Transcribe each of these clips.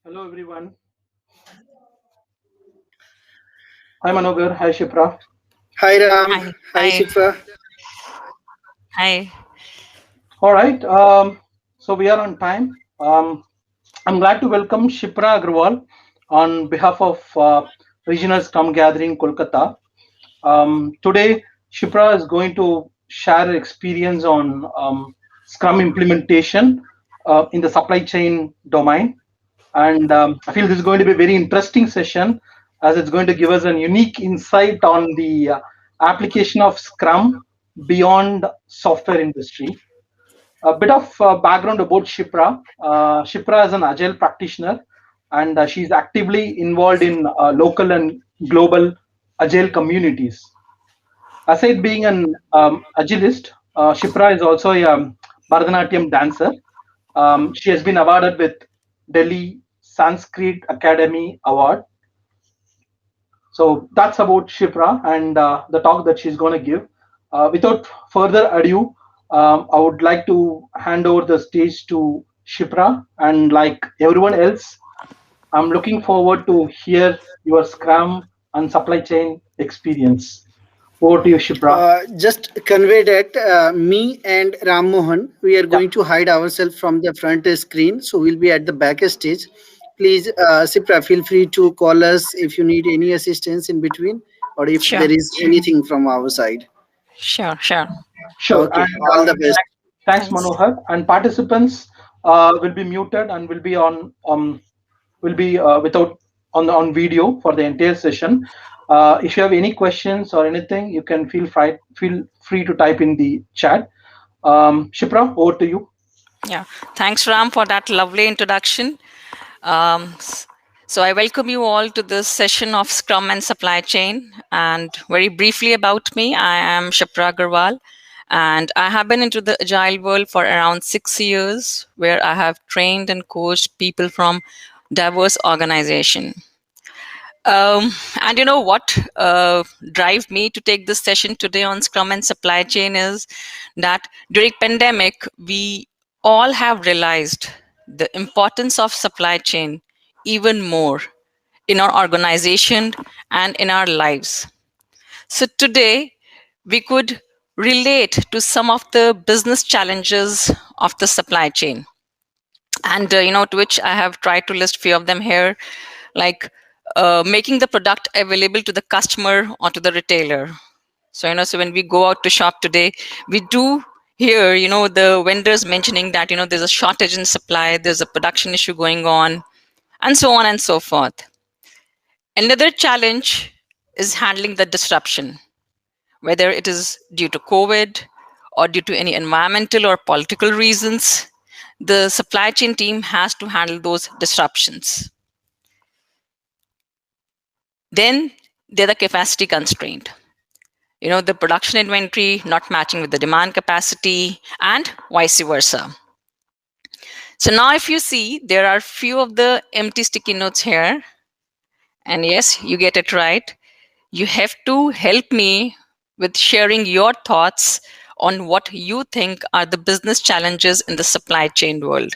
Hello everyone. Hi Manogar. Hi Shipra. Hi Ram, Hi, hi hi, Shipra. hi. All right. So we are on time. I'm glad to welcome Shipra Aggarwal on behalf of Regional Scrum Gathering Kolkata. Today, Shipra is going to share her experience on Scrum implementation in the supply chain domain. And I feel this is going to be a very interesting session as it's going to give us a unique insight on the application of Scrum beyond software industry. A bit of background about Shipra. Shipra is an Agile practitioner and she's actively involved in local and global Agile communities. Aside being an Agilist, Shipra is also a Bharatanatyam dancer. She has been awarded with Delhi Sanskrit Academy Award. So that's about Shipra and the talk that she's going to give. Without further ado, I would like to hand over the stage to Shipra. And like everyone else, I'm looking forward to hear your Scrum and supply chain experience. Over to you, Shipra. Just convey that me and Ram Mohan, we are Yeah, going to hide ourselves from the front screen, so we'll be at the back stage. Please, Shipra, feel free to call us if you need any assistance in between or if Sure, there is anything from our side. sure. sure. Okay, And all the best. thanks, Thanks. Manohar. And participants will be muted and will be on will be without on video for the entire session. If you have any questions or anything, you can feel free to type in the chat. Shipra, over to you. Yeah, thanks, Ram, for that lovely introduction. Um, s- so, I welcome you all to this session of Scrum and Supply Chain. And very briefly about me, I am Shipra Aggarwal, and I have been into the Agile world for around 6 years, where I have trained and coached people from diverse organizations. And you know what drive me to take this session today on Scrum and Supply Chain is that during pandemic we all have realized the importance of supply chain even more in our organization and in our lives. So today we could relate to some of the business challenges of the supply chain, and to which I have tried to list few of them here, like making the product available to the customer or to the retailer. So so when we go out to shop today, we do hear the vendors mentioning that there's a shortage in supply, there's a production issue going on, and so on and so forth. Another challenge is handling the disruption, whether it is due to COVID or due to any environmental or political reasons. The supply chain team has to handle those disruptions. Then they're the capacity constraint. The production inventory not matching with the demand capacity and vice versa. So now if you see, there are few of the empty sticky notes here. And yes, you get it right. You have to help me with sharing your thoughts on what you think are the business challenges in the supply chain world.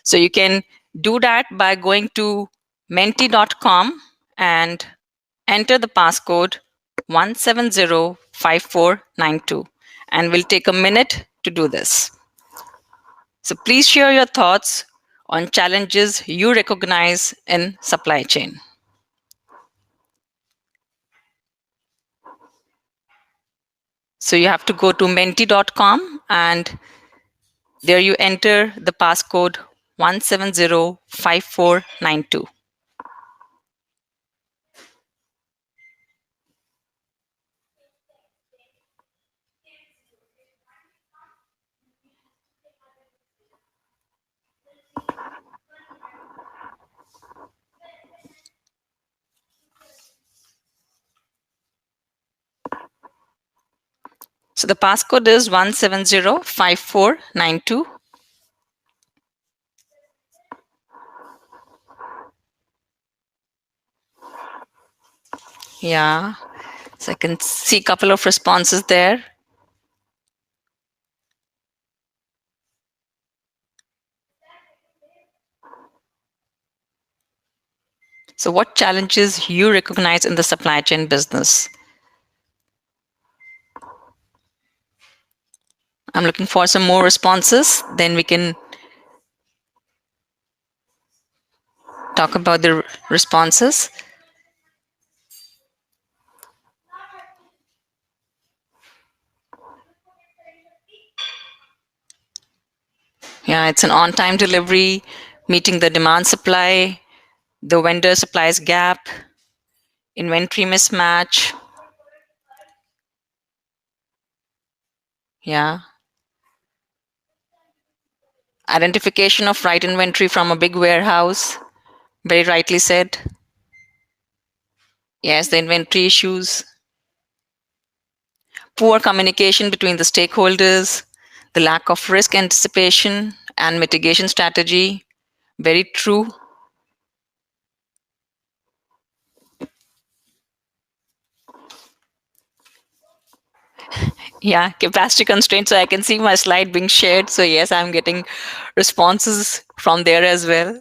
So you can do that by going to menti.com and enter the passcode 1705492, and we'll take a minute to do this. So please share your thoughts on challenges you recognize in supply chain. So you have to go to menti.com and there you enter the passcode 1705492. So the passcode is 1705492. Yeah. So I can see a couple of responses there. So, what challenges you recognize in the supply chain business? I'm looking for some more responses. Then we can talk about the responses. Yeah, it's an on time delivery, meeting the demand supply, the vendor supplies gap, inventory mismatch. Yeah, identification of right inventory from a big warehouse. Very rightly said. Yes, the inventory issues, poor communication between the stakeholders, the lack of risk anticipation and mitigation strategy. Very true. Yeah, capacity constraints. So I can see my slide being shared. So yes, I'm getting responses from there as well.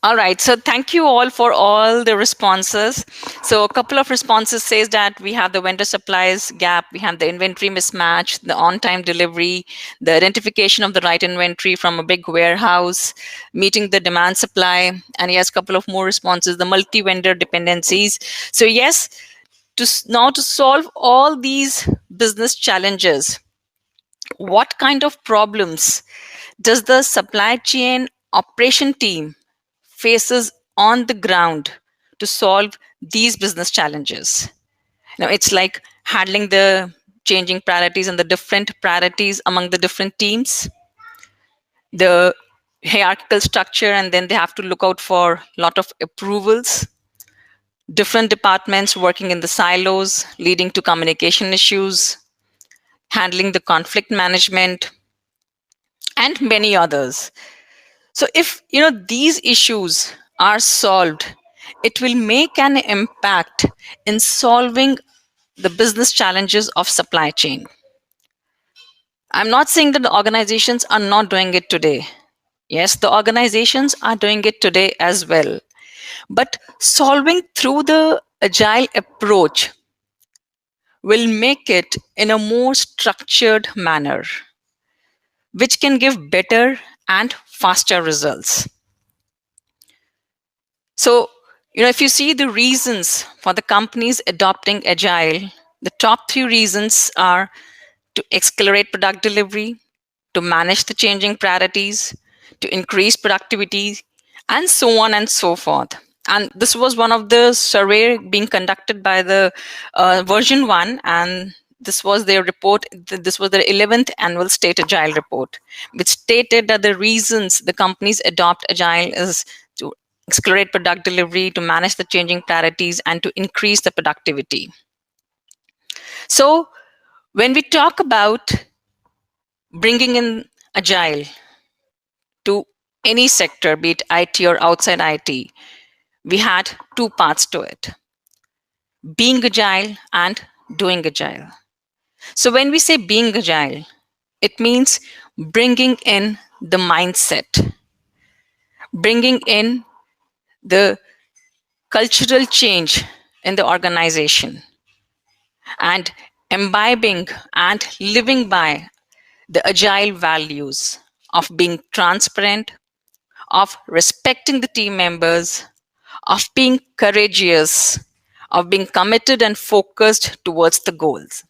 All right. So thank you all for all the responses. So a couple of responses says that we have the vendor supplies gap, we have the inventory mismatch, the on-time delivery, the identification of the right inventory from a big warehouse, meeting the demand supply, and yes, a couple of more responses, the multi-vendor dependencies. So yes, to solve all these business challenges, what kind of problems does the supply chain operation team faces on the ground to solve these business challenges? It's like handling the changing priorities and the different priorities among the different teams, the hierarchical structure, and then they have to look out for a lot of approvals, different departments working in the silos leading to communication issues, handling the conflict management, and many others. So if these issues are solved, it will make an impact in solving the business challenges of supply chain. I'm not saying that the organizations are not doing it today. Yes, the organizations are doing it today as well. But solving through the agile approach will make it in a more structured manner, which can give better and faster results. So, if you see the reasons for the companies adopting agile, the top three reasons are to accelerate product delivery, to manage the changing priorities, to increase productivity, and so on and so forth. And this was one of the survey being conducted by the version 1, and this was their report. This was their 11th annual state agile report, which stated that the reasons the companies adopt agile is to accelerate product delivery, to manage the changing priorities, and to increase the productivity. So when we talk about bringing in agile to any sector, be it IT or outside IT, we had two parts to it: being agile and doing agile. So when we say being agile, it means bringing in the mindset, bringing in the cultural change in the organization, and imbibing and living by the agile values of being transparent, of respecting the team members, of being courageous, of being committed and focused towards the goals.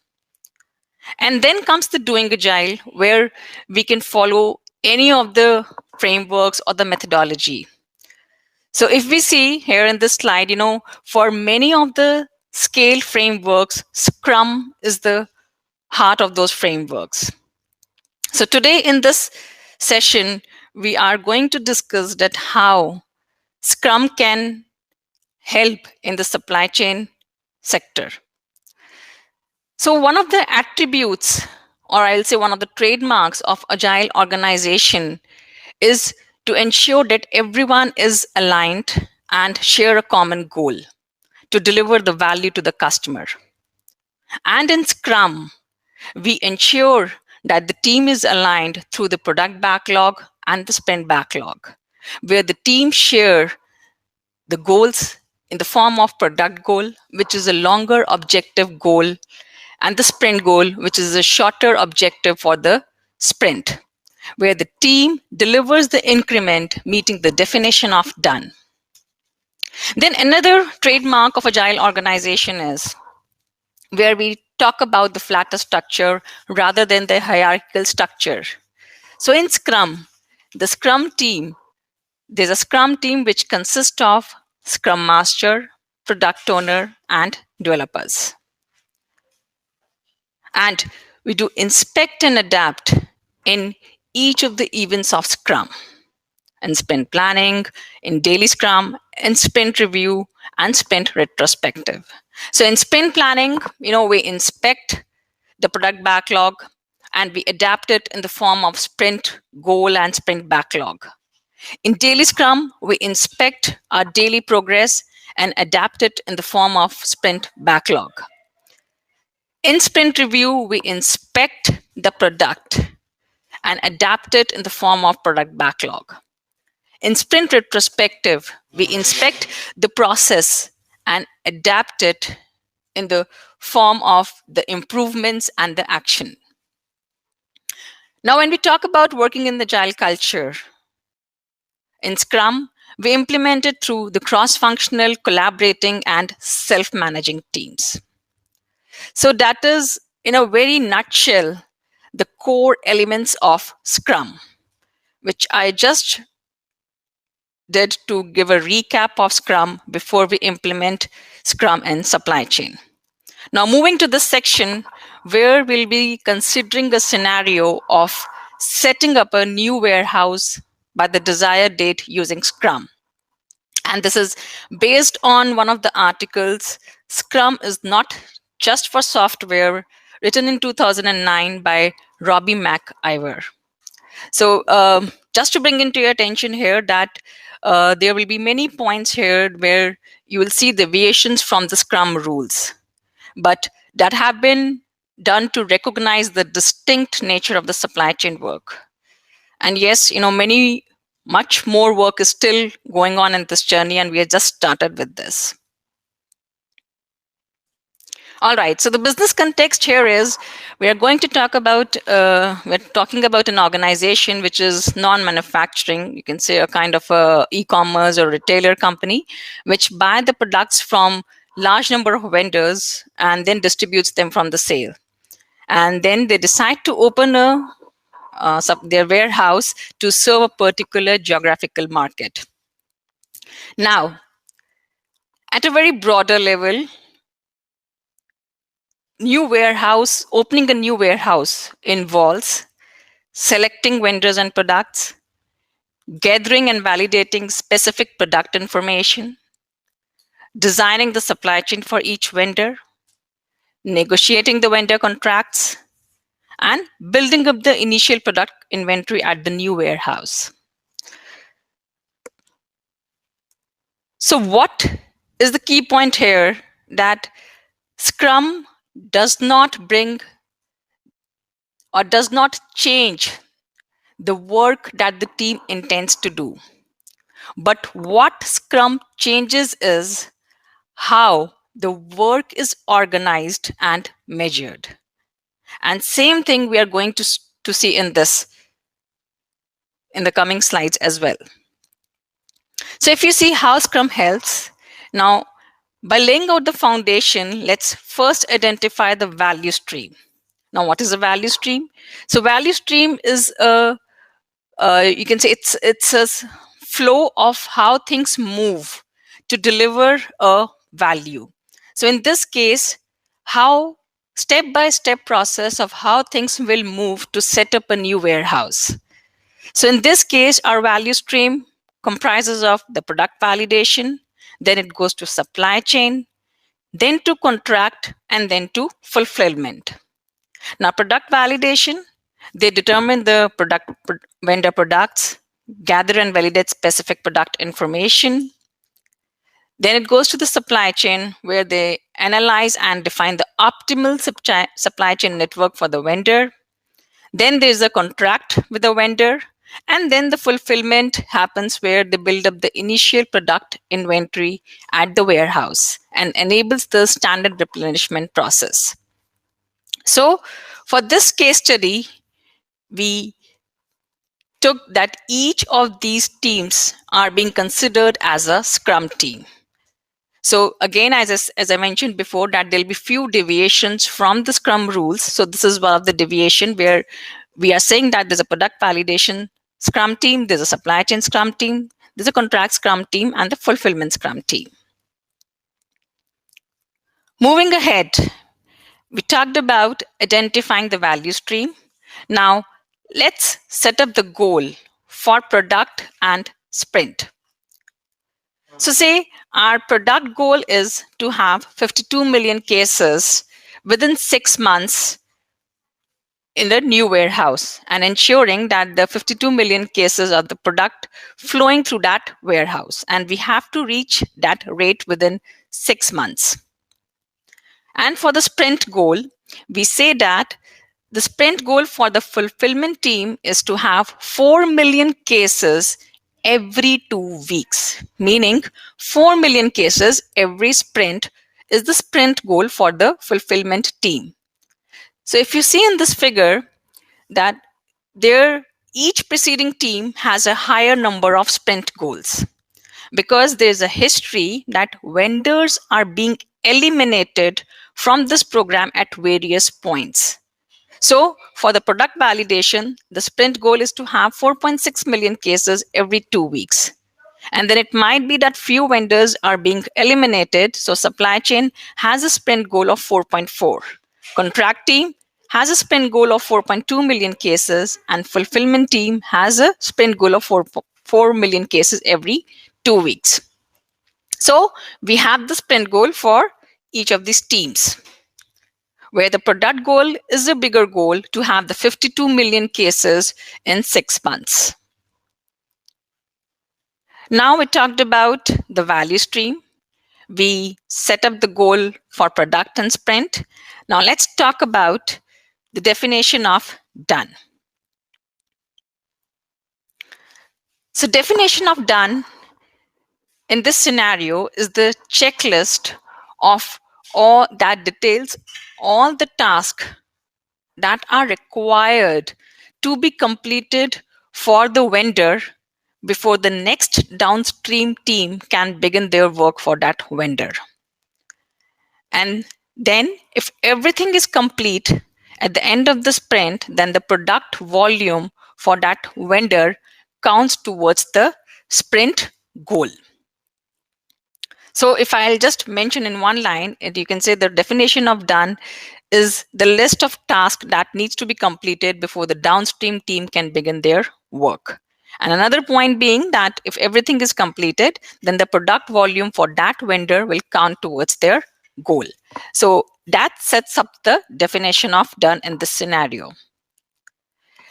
And then comes the doing agile, where we can follow any of the frameworks or the methodology. So if we see here in this slide, for many of the scale frameworks, Scrum is the heart of those frameworks. So today in this session, we are going to discuss that how Scrum can help in the supply chain sector. So one of the attributes, or I'll say one of the trademarks of agile organization, is to ensure that everyone is aligned and share a common goal to deliver the value to the customer. And in Scrum, we ensure that the team is aligned through the product backlog and the sprint backlog, where the team share the goals in the form of product goal, which is a longer objective goal, and the sprint goal, which is a shorter objective for the sprint, where the team delivers the increment meeting the definition of done. Then another trademark of agile organization is where we talk about the flatter structure rather than the hierarchical structure. So in Scrum, the Scrum team, there's a Scrum team which consists of Scrum Master, Product Owner, and developers. And we do inspect and adapt in each of the events of Scrum, in sprint planning, in daily Scrum, in sprint review, and sprint retrospective. So in sprint planning, we inspect the product backlog and we adapt it in the form of sprint goal and sprint backlog. In daily Scrum, we inspect our daily progress and adapt it in the form of sprint backlog. In sprint review, we inspect the product and adapt it in the form of product backlog. In sprint retrospective, we inspect the process and adapt it in the form of the improvements and the action. Now, when we talk about working in the agile culture, in Scrum, we implement it through the cross-functional, collaborating, and self-managing teams. So that is, in a very nutshell, the core elements of Scrum, which I just did to give a recap of Scrum before we implement Scrum in supply chain. Now, moving to this section where we'll be considering a scenario of setting up a new warehouse by the desired date using Scrum. And this is based on one of the articles, Scrum is not just for software, written in 2009 by Robbie McIver. So just to bring into your attention here that there will be many points here where you will see deviations from the Scrum rules, but that have been done to recognize the distinct nature of the supply chain work. And yes, much more work is still going on in this journey, and we have just started with this. All right, so the business context here is we are going to talk about, we're talking about an organization which is non-manufacturing, you can say a kind of a e-commerce or retailer company, which buy the products from large number of vendors and then distributes them from the sale. And then they decide to open their warehouse to serve a particular geographical market. Now, at a very broader level, opening a new warehouse involves selecting vendors and products, gathering and validating specific product information, designing the supply chain for each vendor, negotiating the vendor contracts, and building up the initial product inventory at the new warehouse. So what is the key point here? That Scrum does not bring or does not change the work that the team intends to do. But what Scrum changes is how the work is organized and measured. And same thing we are going to see in the coming slides as well. So if you see how Scrum helps, now by laying out the foundation, let's first identify the value stream. Now, what is a value stream? So value stream is you can say it's a flow of how things move to deliver a value. So in this case, how step-by-step process of how things will move to set up a new warehouse. So in this case, our value stream comprises of the product validation, then it goes to supply chain, then to contract, and then to fulfillment. Now, product validation, they determine the vendor products, gather and validate specific product information. Then it goes to the supply chain where they analyze and define the optimal supply chain network for the vendor. Then there's a contract with the vendor, and then the fulfillment happens where they build up the initial product inventory at the warehouse and enables the standard replenishment process. So, for this case study, we took that each of these teams are being considered as a Scrum team. So again, as I mentioned before, that there'll be few deviations from the Scrum rules. So this is one of the deviation where we are saying that there's a product validation Scrum team, there's a supply chain Scrum team, there's a contract Scrum team, and the fulfillment Scrum team. Moving ahead, we talked about identifying the value stream. Now, let's set up the goal for product and sprint. So, say our product goal is to have 52 million cases within 6 months in the new warehouse and ensuring that the 52 million cases of the product flowing through that warehouse. And we have to reach that rate within 6 months. And for the sprint goal, we say that the sprint goal for the fulfillment team is to have 4 million cases every 2 weeks, meaning 4 million cases every sprint is the sprint goal for the fulfillment team. So if you see in this figure that each preceding team has a higher number of sprint goals because there's a history that vendors are being eliminated from this program at various points. So for the product validation, the sprint goal is to have 4.6 million cases every 2 weeks. And then it might be that few vendors are being eliminated. So supply chain has a sprint goal of 4.4. Contract team has a sprint goal of 4.2 million cases, and fulfillment team has a sprint goal of 4 million cases every 2 weeks. So we have the sprint goal for each of these teams, where the product goal is a bigger goal to have the 52 million cases in 6 months. Now we talked about the value stream. We set up the goal for product and sprint. Now let's talk about the definition of done. So definition of done in this scenario is the checklist of all that details all the tasks that are required to be completed for the vendor before the next downstream team can begin their work for that vendor. And then if everything is complete at the end of the sprint, then the product volume for that vendor counts towards the sprint goal. So if I'll just mention in one line, you can say the definition of done is the list of tasks that needs to be completed before the downstream team can begin their work. And another point being that if everything is completed, then the product volume for that vendor will count towards their goal. So that sets up the definition of done in this scenario.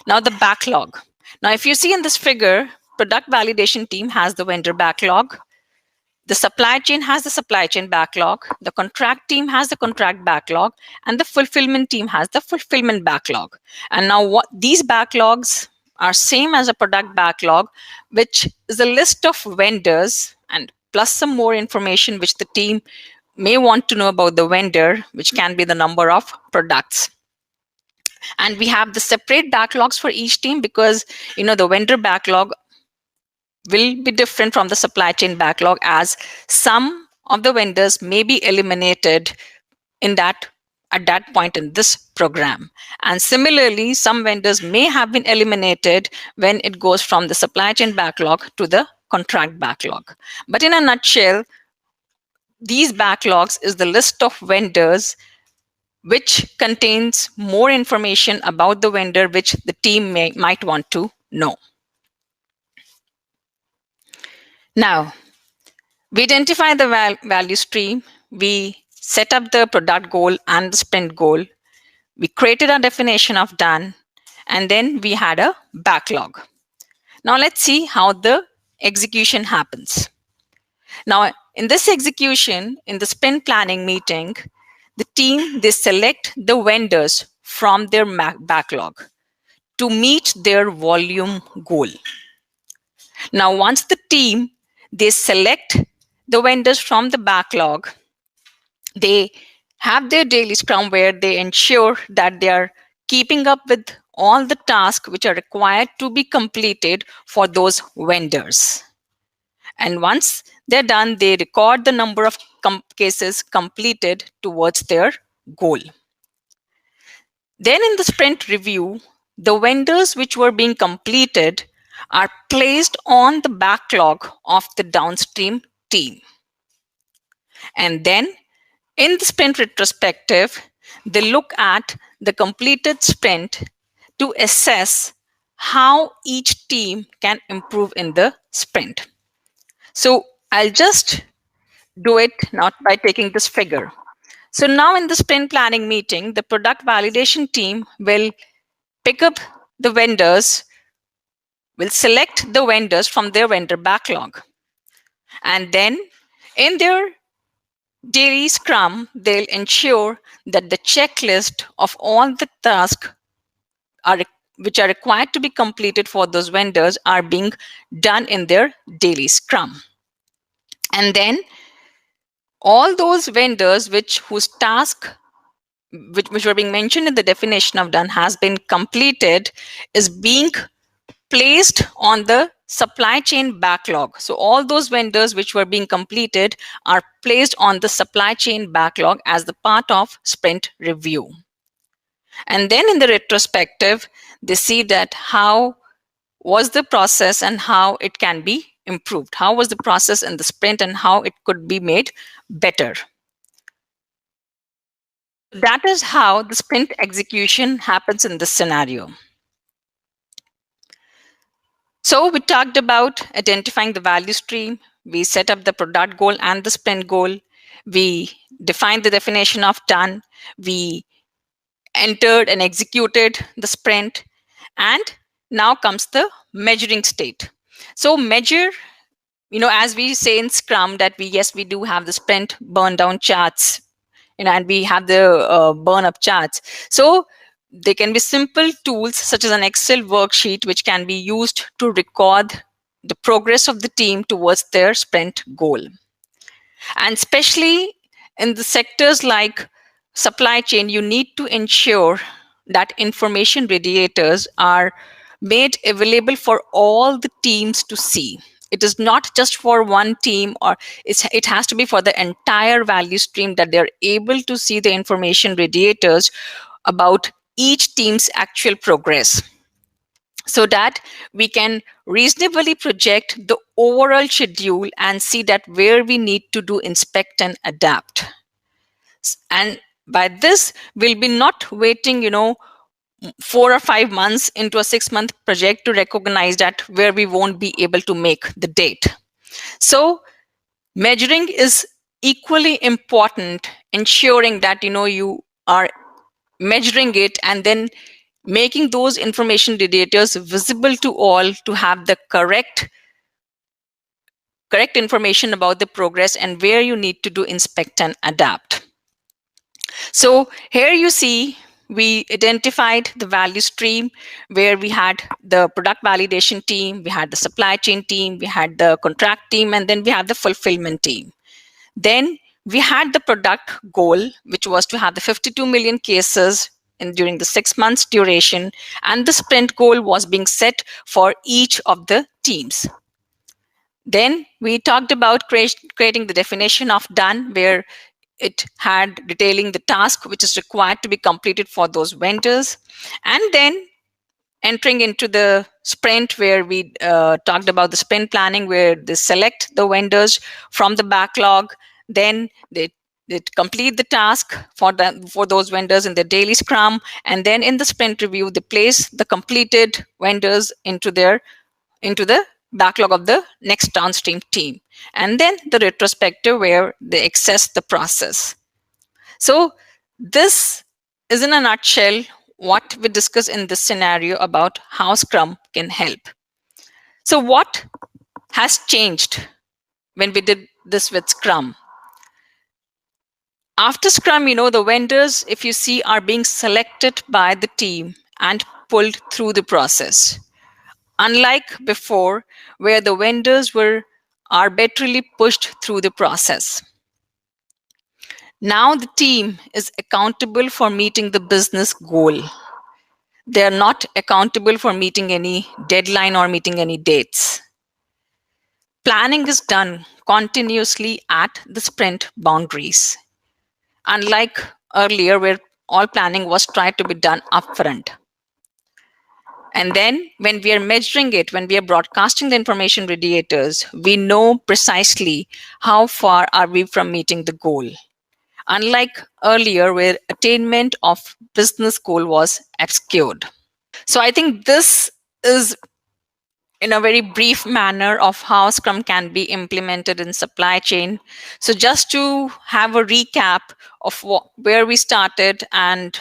Now the backlog. Now if you see in this figure, product validation team has the vendor backlog. The supply chain has the supply chain backlog, the contract team has the contract backlog, and the fulfillment team has the fulfillment backlog. And now what these backlogs are same as a product backlog, which is a list of vendors and plus some more information which the team may want to know about the vendor, which can be the number of products. And we have the separate backlogs for each team because the vendor backlog will be different from the supply chain backlog, as some of the vendors may be eliminated at that point in this program. And similarly, some vendors may have been eliminated when it goes from the supply chain backlog to the contract backlog. But in a nutshell, these backlogs is the list of vendors which contains more information about the vendor which the team might want to know. Now, we identify the value stream, we set up the product goal and the sprint goal, we created a definition of done, and then we had a backlog. Now let's see how the execution happens. Now in this execution, in the sprint planning meeting, the team, they select the vendors from their backlog. to meet their volume goal. Now, once the team they select the vendors from the backlog, they have their daily scrum where they ensure that they are keeping up with all the tasks which are required to be completed for those vendors. And once they're done, they record the number of cases completed towards their goal. Then in the sprint review, the vendors which were being completed are placed on the backlog of the downstream team. And then in the sprint retrospective, they look at the completed sprint to assess how each team can improve in the sprint. So I'll just do it not by taking this figure. So now in the sprint planning meeting, the product validation team will pick up the vendors, will select the vendors from their vendor backlog. And then in their daily scrum, they'll ensure that the checklist of all the tasks which are required to be completed for those vendors are being done in their daily scrum. And then all those vendors whose task which were being mentioned in the definition of done has been completed is being placed on the supply chain backlog. So all those vendors which were being completed are placed on the supply chain backlog as the part of sprint review. And then in the retrospective, they see that how was the process and how it can be improved. How was the process in the sprint and how it could be made better. That is how the sprint execution happens in this scenario. So we talked about identifying the value stream. We set up the product goal and the sprint goal. We defined the definition of done. We entered and executed the sprint. And now comes the measuring state. So measure, as we say in Scrum that we do have the sprint burn down charts, and we have the burn up charts. So they can be simple tools such as an Excel worksheet, which can be used to record the progress of the team towards their sprint goal. And especially in the sectors like supply chain, you need to ensure that information radiators are made available for all the teams to see. It is not just for one team, or it has to be for the entire value stream, that they're able to see the information radiators about each team's actual progress, so that we can reasonably project the overall schedule and see that where we need to do inspect and adapt. And by this, we'll be not waiting 4 or 5 months into a 6-month project to recognize that where we won't be able to make the date. So measuring is equally important, ensuring that you are measuring it and then making those information radiators visible to all to have the correct information about the progress and where you need to do inspect and adapt. So here you see we identified the value stream where we had the product validation team, we had the supply chain team, we had the contract team, and then we had the fulfillment team. Then we had the product goal, which was to have the 52 million cases during the 6 months duration, and the sprint goal was being set for each of the teams. Then we talked about creating the definition of done, where it had detailing the task which is required to be completed for those vendors, and then entering into the sprint, where we talked about the sprint planning, where they select the vendors from the backlog, then they complete the task for those vendors in their daily scrum, and then in the sprint review they place the completed vendors into the backlog of the next downstream team, and then the retrospective where they assess the process. So this is in a nutshell what we discuss in this scenario about how Scrum can help. So what has changed when we did this with Scrum? After Scrum, the vendors, if you see, are being selected by the team and pulled through the process. Unlike before, where the vendors were arbitrarily pushed through the process. Now the team is accountable for meeting the business goal. They are not accountable for meeting any deadline or meeting any dates. Planning is done continuously at the sprint boundaries. Unlike earlier, where all planning was tried to be done upfront. And then when we are measuring it, when we are broadcasting the information radiators, we know precisely how far are we from meeting the goal. Unlike earlier, where attainment of business goal was obscured. So I think this is in a very brief manner of how Scrum can be implemented in supply chain. So just to have a recap of where we started and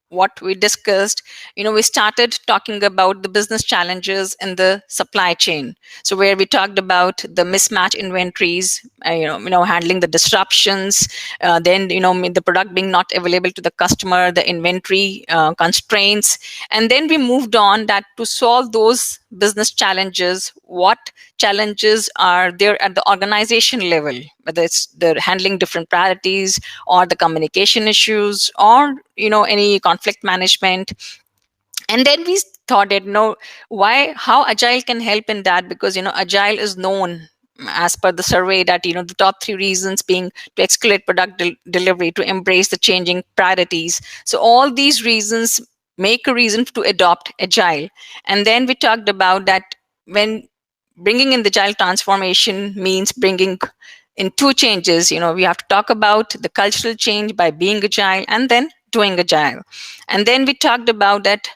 what we discussed, we started talking about the business challenges in the supply chain. So where we talked about the mismatch inventories, handling the disruptions, then the product being not available to the customer, the inventory constraints, and then we moved on that to solve those business challenges. What challenges are there at the organization level, whether it's the handling different priorities or the communication issues or any conflict management. And then we thought that how Agile can help in that, because Agile is known as per the survey that the top 3 reasons being to escalate product delivery, to embrace the changing priorities. So all these reasons make a reason to adopt Agile. And then we talked about that when bringing in the Agile transformation means bringing in 2 changes. We have to talk about the cultural change by being Agile and then doing Agile. And then we talked about that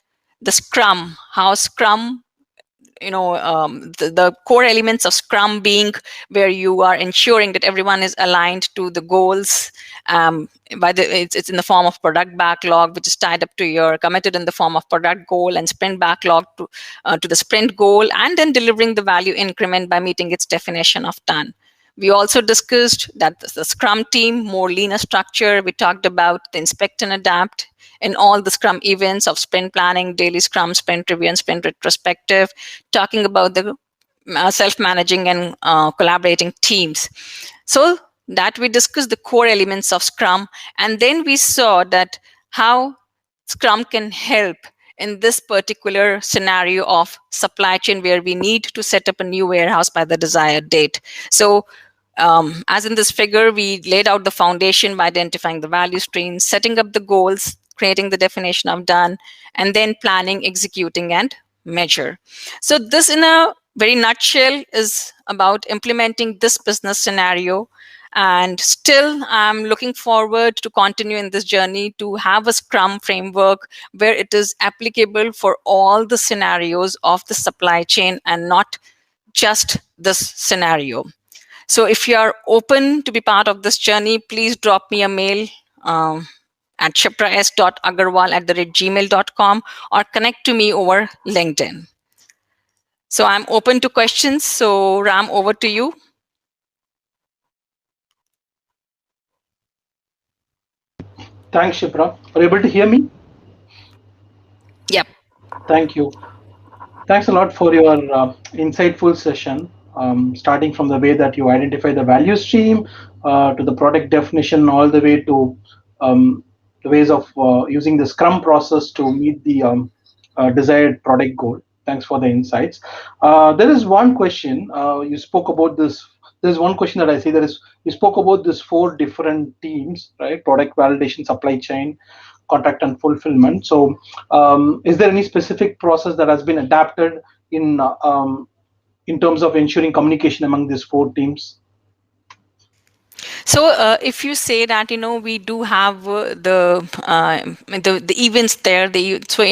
the Scrum, how Scrum, the core elements of Scrum being where you are ensuring that everyone is aligned to the goals. It's in the form of product backlog, which is tied up to your committed in the form of product goal, and sprint backlog to the sprint goal, and then delivering the value increment by meeting its definition of done. We also discussed that the Scrum team, more leaner structure. We talked about the inspect and adapt in all the Scrum events of sprint planning, daily Scrum, sprint review, and sprint retrospective, talking about the self-managing and collaborating teams. So that we discussed the core elements of Scrum, and then we saw that how Scrum can help in this particular scenario of supply chain, where we need to set up a new warehouse by the desired date. So as in this figure, we laid out the foundation by identifying the value streams, setting up the goals, creating the definition of done, and then planning, executing, and measure. So this, in a very nutshell, is about implementing this business scenario. And still, I'm looking forward to continue in this journey to have a Scrum framework where it is applicable for all the scenarios of the supply chain and not just this scenario. So if you are open to be part of this journey, please drop me a mail at shipras.aggarwal@gmail.com or connect to me over LinkedIn. So I'm open to questions. So Ram, over to you. Thanks, Shipra. Are you able to hear me? Yep. Thank you. Thanks a lot for your insightful session, starting from the way that you identify the value stream to the product definition, all the way to the ways of using the Scrum process to meet the desired product goal. Thanks for the insights. There is one question you spoke about this. There's one question that I see, that is, you spoke about this 4 different teams, right? Product validation, supply chain, contract, and fulfillment. So is there any specific process that has been adapted in terms of ensuring communication among these 4 teams? So if you say that we do have the events there, so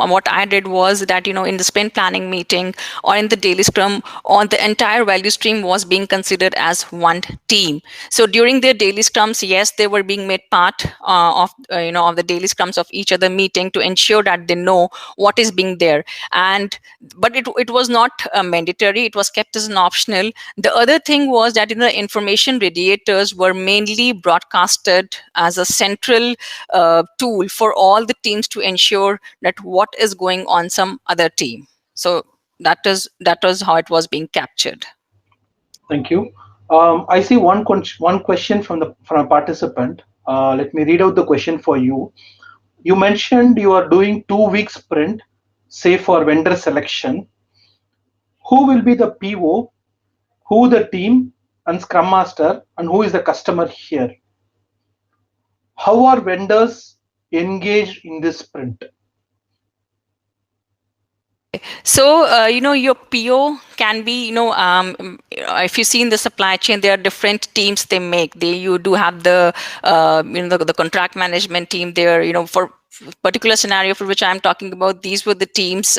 what I did was that in the sprint planning meeting or in the daily Scrum, or the entire value stream was being considered as one team. So during their daily Scrums, yes, they were being made part of of the daily Scrums of each other meeting to ensure that they know what is being there. But it was not mandatory; it was kept as an optional. The other thing was that the information radiators were were mainly broadcasted as a central tool for all the teams to ensure that what is going on some other team. So that was how it was being captured. Thank you. I see one question from a participant. Let me read out the question for you. You mentioned you are doing 2 week sprint, say for vendor selection. Who will be the PO, who the team and Scrum Master, and who is the customer here? How are vendors engaged in this sprint? So, your PO can be, if you see in the supply chain, there are different teams they make. You do have the contract management team there, for particular scenario for which I'm talking about, these were the teams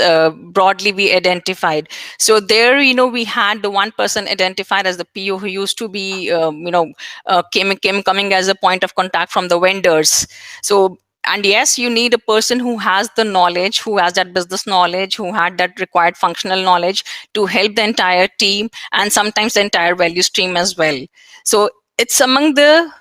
broadly we identified. So there, we had the one person identified as the PO who used to be, came coming as a point of contact from the vendors. So, and yes, you need a person who has the knowledge, who has that business knowledge, who had that required functional knowledge to help the entire team and sometimes the entire value stream as well. So it's among the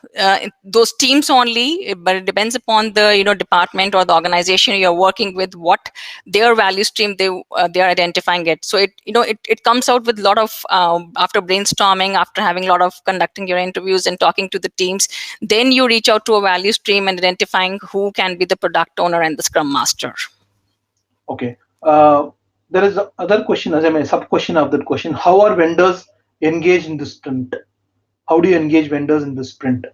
those teams only, but it depends upon the department or the organization you're working with, what their value stream they are identifying it. So it comes out with a lot of after brainstorming, after having a lot of conducting your interviews and talking to the teams, then you reach out to a value stream and identifying who can be the product owner and the scrum master. Okay. There is other question, as I mean, sub question of that question. How are vendors engaged in the sprint? How do you engage vendors in the sprint?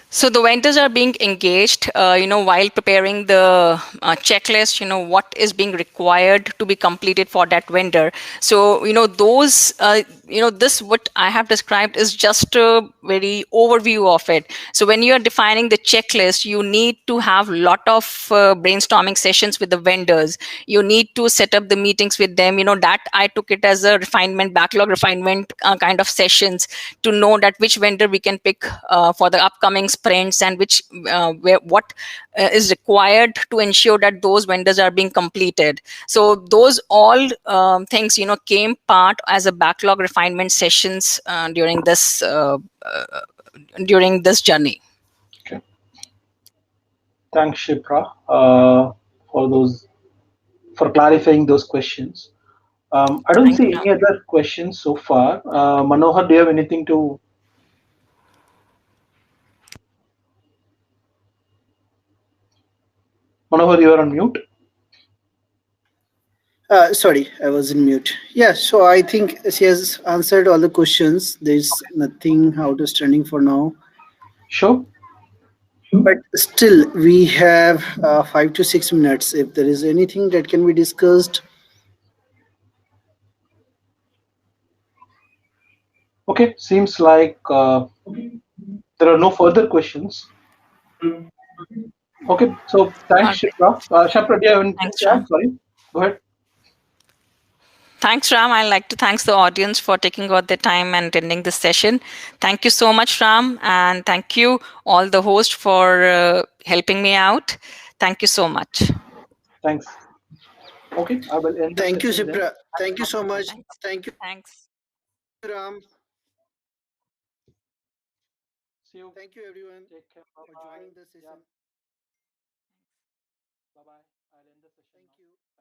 So the vendors are being engaged, while preparing the checklist, what is being required to be completed for that vendor. So, this what I have described is just a very overview of it. So when you are defining the checklist, you need to have lot of brainstorming sessions with the vendors. You need to set up the meetings with them. That I took it as a refinement, backlog refinement kind of sessions to know that which vendor we can pick for the upcoming sprints and which what is required to ensure that those vendors are being completed. So those all things came part as a backlog refinement sessions during this journey. Okay. Thanks, Shipra, for those for clarifying those questions. I don't Thanks, see Ram. any other questions so far. Manohar, do you have anything to? Manohar, you are on mute. Sorry, I was in mute. Yeah, so I think she has answered all the questions. There's nothing outstanding for now. Sure. But still, we have 5 to 6 minutes. If there is anything that can be discussed, Okay. Seems like there are no further questions. Okay. So All thanks, right. Shipra. Shipra, do you have anything Thanks, to Ram. add? Sorry. Go ahead. Thanks, Ram. I'd like to thank the audience for taking out their time and attending this session. Thank you so much, Ram, and thank you all the host for helping me out. Thank you so much. Thanks. Okay. I will end the thank you, session then. Shipra. Thank you so much. Thanks. Thank you, Thanks. Ram. See you. Thank you, everyone, Take care. Bye for bye. joining the Yeah. session. Bye bye. I'll end the session Thank now. you.